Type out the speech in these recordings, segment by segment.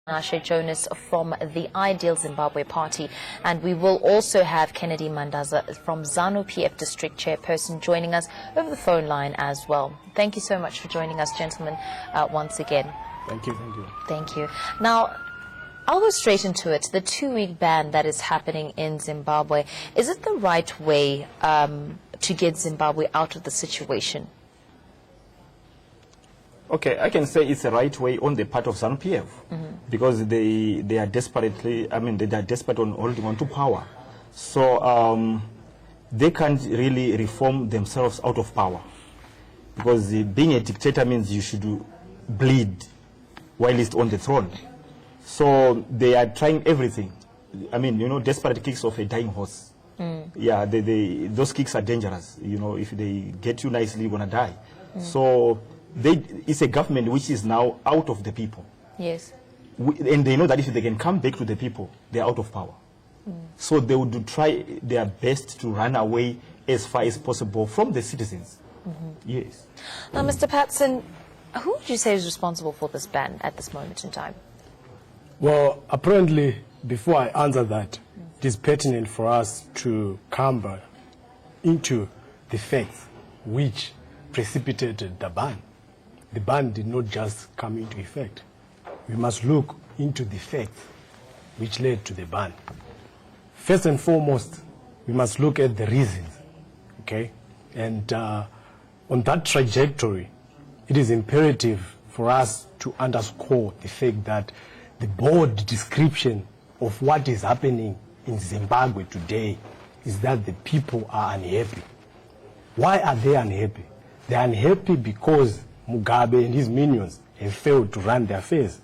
Ashe Jonas from the Ideal Zimbabwe Party, and we will also have Kennedy Mandaza from ZANU-PF District Chairperson joining us over the phone line as well. Thank you so much for joining us, gentlemen, once again. Thank you. Thank you. Thank you. Now, I'll go straight into it. The 2-week ban that is happening in Zimbabwe, is it the right way to get Zimbabwe out of the situation? Okay, I can say it's the right way on the part of ZANU-PF because they are desperately, they are desperate on holding on to power. So they can't really reform themselves out of power because being a dictator means you should bleed while he's on the throne. So they are trying everything. Desperate kicks of a dying horse. Yeah, those kicks are dangerous. If they get you nicely, you're going to die. So it's a government which is now out of the people. Yes. And they know that if they can come back to the people, they're out of power. So they would try their best to run away as far as possible from the citizens. Yes. Now, Mr. Patson, who would you say is responsible for this ban at this moment in time? Well, apparently, before I answer that, it is pertinent for us to come into the facts which precipitated the ban. The ban did not just come into effect. We must look into the facts which led to the ban. First and foremost, we must look at the reasons, okay? And on that trajectory, it is imperative for us to underscore the fact that the bold description of what is happening in Zimbabwe today is that the people are unhappy. Why are they unhappy? They are unhappy because Mugabe and his minions have failed to run the affairs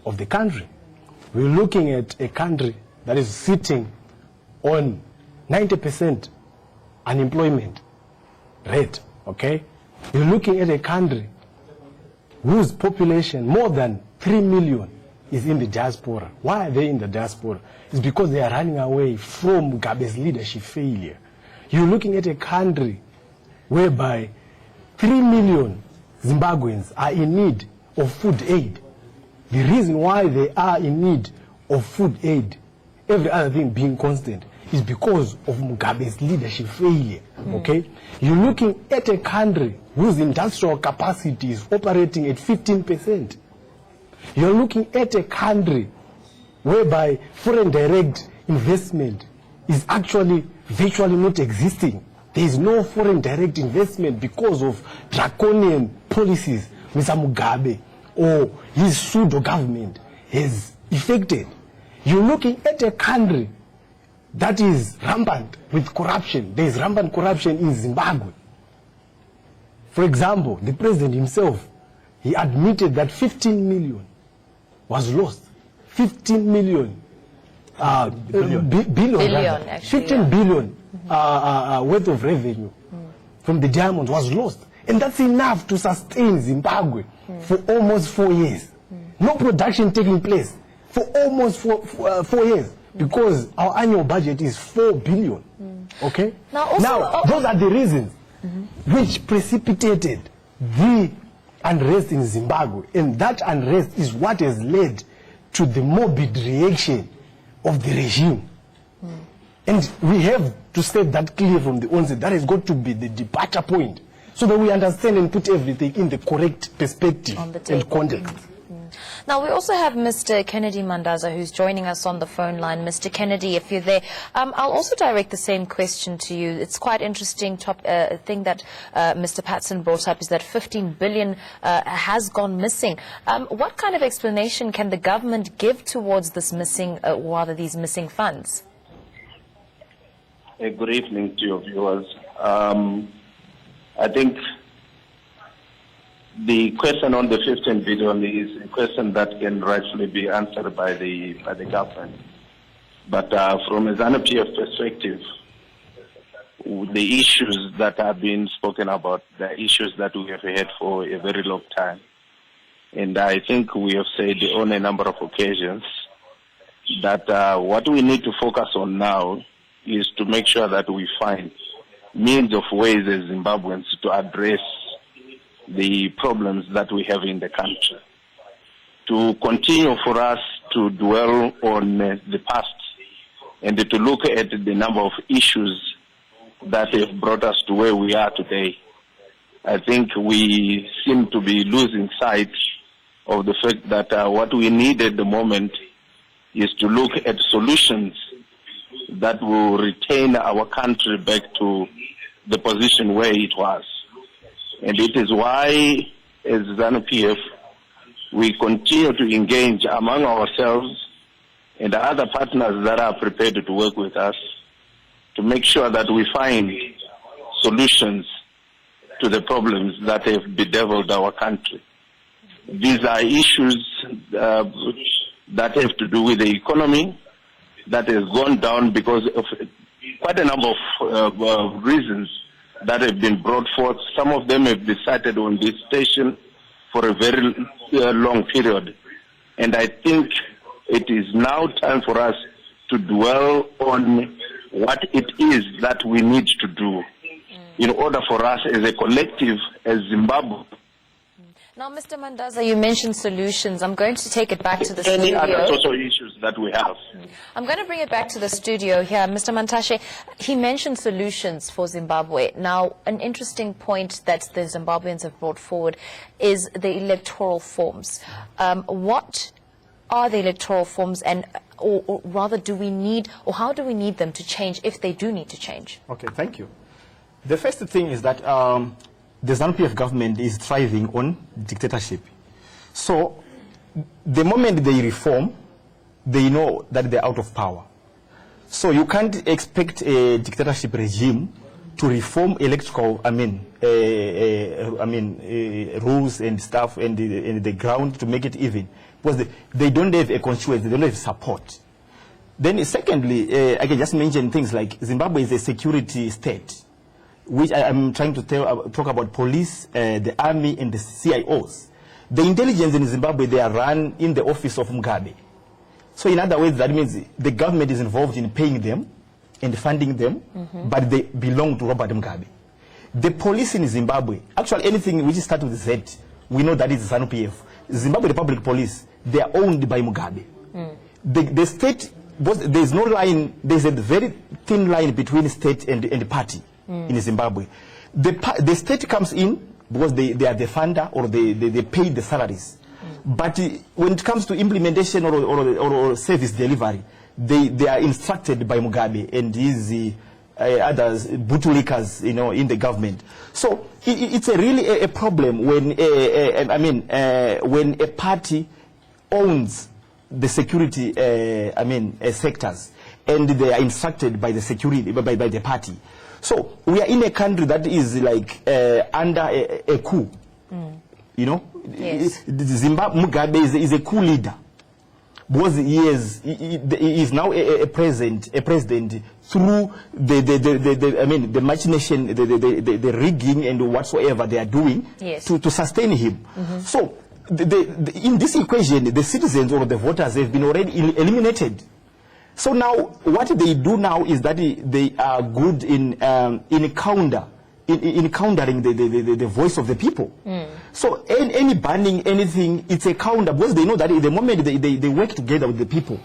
of the country. We're looking at a country that is sitting on 90% unemployment rate, okay? You're looking at a country whose population, more than 3 million, is in the diaspora. Why are they in the diaspora? It's because they are running away from Mugabe's leadership failure. You're looking at a country whereby 3 million Zimbabweans are in need of food aid. The reason why they are in need of food aid, every other thing being constant, is because of Mugabe's leadership failure, okay? You're looking at a country whose industrial capacity is operating at 15%. You're looking at a country whereby foreign direct investment is actually virtually not existing. There is no foreign direct investment because of draconian policies Mr. Mugabe or his pseudo-government has effected. You're looking at a country that is rampant with corruption. There is rampant corruption in Zimbabwe. For example, the president himself, he admitted that 15 million was lost. 15 million, billion, 15 billion worth of revenue from the diamonds was lost. And that's enough to sustain Zimbabwe for almost 4 years. No production taking place for almost 4 years because our annual budget is 4 billion. Okay? Now those are the reasons which precipitated the unrest in Zimbabwe. And that unrest is what has led to the morbid reaction of the regime. And we have to state that clear from the onset. That has got to be the departure point so that we understand and put everything in the correct perspective and context. Now, we also have Mr. Kennedy Mandaza, who's joining us on the phone line. Mr. Kennedy, if you're there, I'll also direct the same question to you. It's quite interesting thing that Mr. Patson brought up is that 15 billion has gone missing. What kind of explanation can the government give towards this missing, these missing funds? Good evening to your viewers. I think the question on the 15 billion is a question that can rightfully be answered by the government. But from a ZANU-PF perspective, the issues that have been spoken about, the issues that we have had for a very long time. And I think we have said on a number of occasions that what we need to focus on now is to make sure that we find means of ways as Zimbabweans to address the problems that we have in the country. To continue for us to dwell on the past and to look at the number of issues that have brought us to where we are today. I think we seem to be losing sight of the fact that what we need at the moment is to look at solutions that will retain our country back to the position where it was. And it is why, as ZANU-PF, we continue to engage among ourselves and other partners that are prepared to work with us to make sure that we find solutions to the problems that have bedeviled our country. These are issues that have to do with the economy that has gone down because of quite a number of reasons that have been brought forth. Some of them have decided on this station for a very long period. And I think it is now time for us to dwell on what it is that we need to do in order for us as a collective, as Zimbabwe. Now, Mr. Mandaza, you mentioned solutions. I'm going to take it back to the Any studio. other social issues that we have. I'm going to bring it back to the studio here. Mr. Mantashe, he mentioned solutions for Zimbabwe. Now, an interesting point that the Zimbabweans have brought forward is the electoral forms. What are the electoral forms, and or rather do we need, or how do we need them to change if they do need to change? Okay, thank you. The first thing is that the ZANU-PF government is thriving on dictatorship. So the moment they reform, they know that they're out of power. So you can't expect a dictatorship regime to reform electoral, rules and stuff and the ground to make it even, because they don't have a constituency, they don't have support. Then secondly, I can just mention things like Zimbabwe is a security state, which I'm trying to talk about police, the army, and the CIOs. The intelligence in Zimbabwe, they are run in the office of Mugabe. So in other words, that means the government is involved in paying them and funding them, but they belong to Robert Mugabe. The police in Zimbabwe, actually anything which starts with Z, we know that is ZANU-PF. Zimbabwe Republic Police, they are owned by Mugabe. The state, there's no line, there's a very thin line between state and party. In Zimbabwe, the state comes in because they are the funder, or they pay the salaries. But when it comes to implementation or service delivery, they are instructed by Mugabe and his others, bootlickers, in the government. So it's really a problem when when a party owns the security sectors and they are instructed by the security by the party. So we are in a country that is like under a coup. Yes. Zimbabwe, Mugabe is a coup leader, because he is now a president through the machination, the rigging and whatsoever they are doing, yes, to sustain him. So in this equation, the citizens or the voters have been already eliminated. So now, what they do now is that they are good in countering the voice of the people. So any banning anything, it's a counter, because they know that the moment they work together with the people,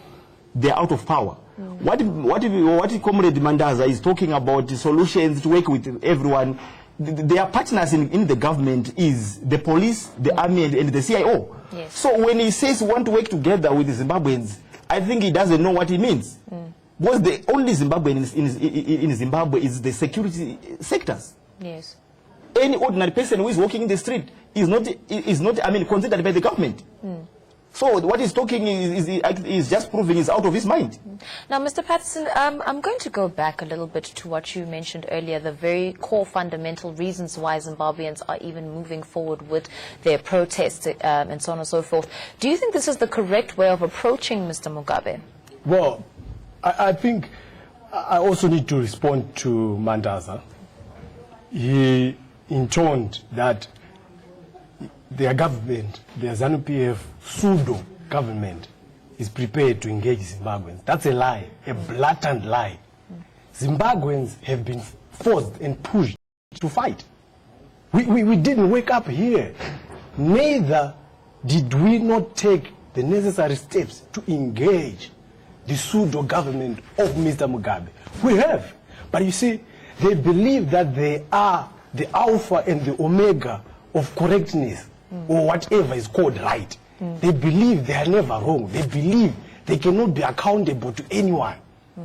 they're out of power. What Comrade Mandaza is talking about, solutions to work with everyone, their partners in the government is the police, the army, and the CIO. Yes. So when he says we want to work together with the Zimbabweans, I think he doesn't know what he means. Because the only Zimbabwean in Zimbabwe is the security sectors. Yes. Any ordinary person who is walking in the street is not considered by the government. So what he's talking is just proving he's out of his mind. Now, Mr. Patterson, I'm going to go back a little bit to what you mentioned earlier, the very core fundamental reasons why Zimbabweans are even moving forward with their protests and so on and so forth. Do you think this is the correct way of approaching Mr. Mugabe? Well, I think I also need to respond to Mandaza. He intoned that their government, their ZANU-PF pseudo-government, is prepared to engage Zimbabweans. That's a lie, a blatant lie. Zimbabweans have been forced and pushed to fight. We didn't wake up here. Neither did we not take the necessary steps to engage the pseudo-government of Mr. Mugabe. We have. But you see, they believe that they are the alpha and the omega of correctness, or whatever is called right. They believe they are never wrong. They believe they cannot be accountable to anyone.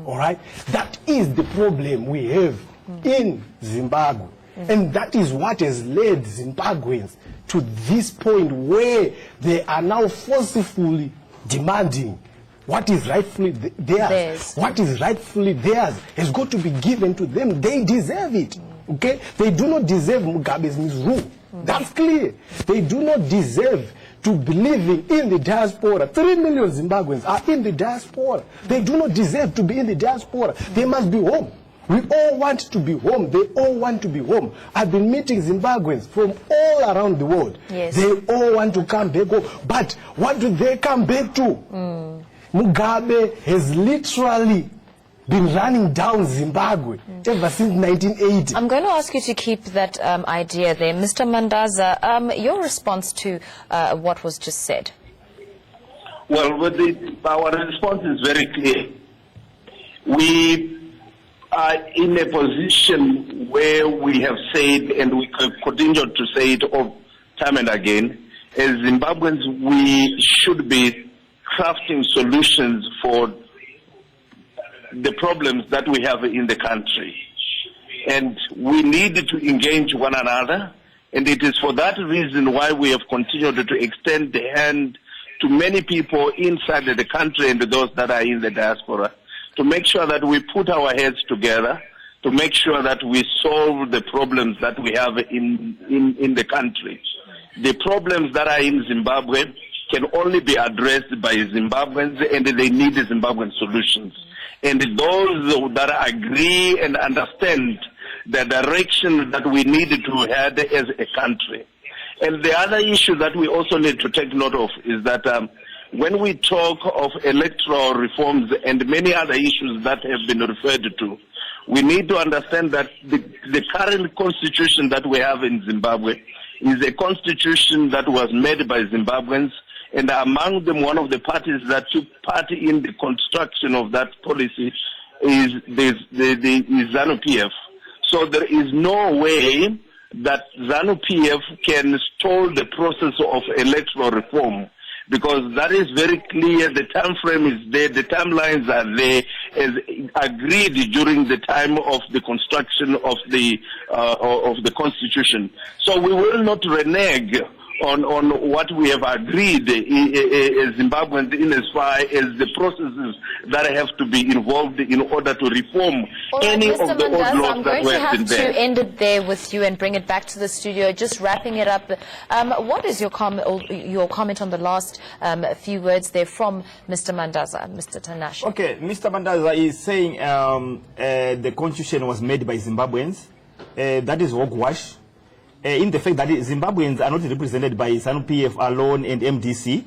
All right? That is the problem we have in Zimbabwe. And that is what has led Zimbabweans to this point where they are now forcefully demanding what is rightfully theirs. What is rightfully theirs has got to be given to them. They deserve it. Okay? They do not deserve Mugabe's misrule. That's clear. They do not deserve to be living in the diaspora. 3 million Zimbabweans are in the diaspora. They do not deserve to be in the diaspora. They must be home. We all want to be home. They all want to be home. I've been meeting Zimbabweans from all around the world. Yes. They all want to come back home. But what do they come back to? Mugabe has literally been running down Zimbabwe ever since 1980. I'm going to ask you to keep that idea there. Mr. Mandaza, your response to what was just said. Well, our response is very clear. We are in a position where we have said, and we continue to say it all time and again, as Zimbabweans, we should be crafting solutions for the problems that we have in the country. And we need to engage one another, and it is for that reason why we have continued to extend the hand to many people inside the country and those that are in the diaspora, to make sure that we put our heads together, to make sure that we solve the problems that we have in the country. The problems that are in Zimbabwe can only be addressed by Zimbabweans, and they need Zimbabwean solutions. And those that agree and understand the direction that we need to head as a country. And the other issue that we also need to take note of is that when we talk of electoral reforms and many other issues that have been referred to, we need to understand that the current constitution that we have in Zimbabwe is a constitution that was made by Zimbabweans, and among them, one of the parties that took part in the construction of that policy is the ZANU-PF. So there is no way that ZANU-PF can stall the process of electoral reform, because that is very clear. The time frame is there, the timelines are there, as agreed during the time of the construction of the constitution. So we will not renege on what we have agreed as Zimbabweans, in as far as the processes that have to be involved in order to reform any of the old laws that were in there. I'm going to have to end it there with you and bring it back to the studio. Just wrapping it up, what is your comment on the last few words there from Mr. Mandaza, Mr. Tinashe? Okay, Mr. Mandaza is saying the constitution was made by Zimbabweans. That is hogwash. In the fact that Zimbabweans are not represented by ZANU-PF alone and MDC.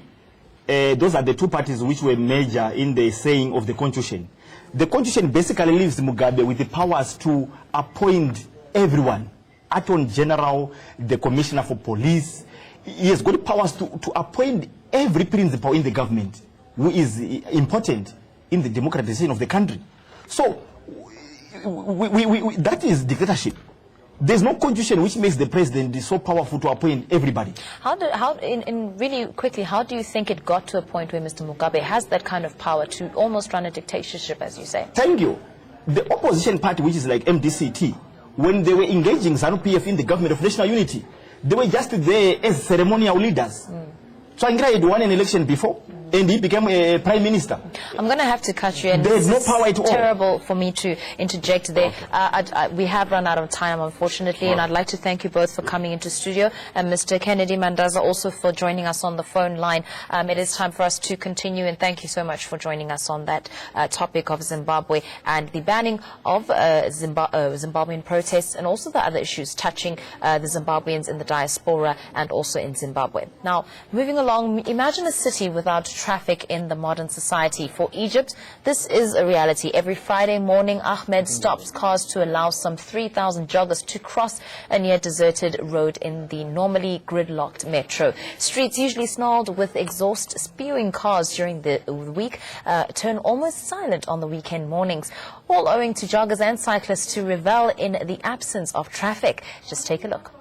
Those are the two parties which were major in the saying of the constitution. The constitution basically leaves Mugabe with the powers to appoint everyone. Attorney General, the Commissioner for Police. He has got powers to appoint every principal in the government who is important in the democratization of the country. So that is dictatorship. There's no constitution which makes the president so powerful to appoint everybody. Really quickly, how do you think it got to a point where Mr. Mugabe has that kind of power to almost run a dictatorship, as you say? Thank you. The opposition party, which is like MDCT, when they were engaging ZANU-PF in the government of national unity, they were just there as ceremonial leaders. Tsvangirai had won an election before, and he became a prime minister. I'm going to have to cut you in. There's no power at all. It's terrible for me to interject there. We have run out of time, unfortunately, and I'd like to thank you both for coming into studio, and Mr. Kennedy Mandaza also for joining us on the phone line. It is time for us to continue, and thank you so much for joining us on that topic of Zimbabwe and the banning of Zimbabwean protests, and also the other issues touching the Zimbabweans in the diaspora and also in Zimbabwe. Now, moving along, imagine a city without traffic in the modern society. For Egypt, this is a reality. Every Friday morning, Ahmed stops cars to allow some 3,000 joggers to cross a near-deserted road in the normally gridlocked metro. Streets usually snarled with exhaust spewing cars during the week turn almost silent on the weekend mornings, all owing to joggers and cyclists to revel in the absence of traffic. Just take a look.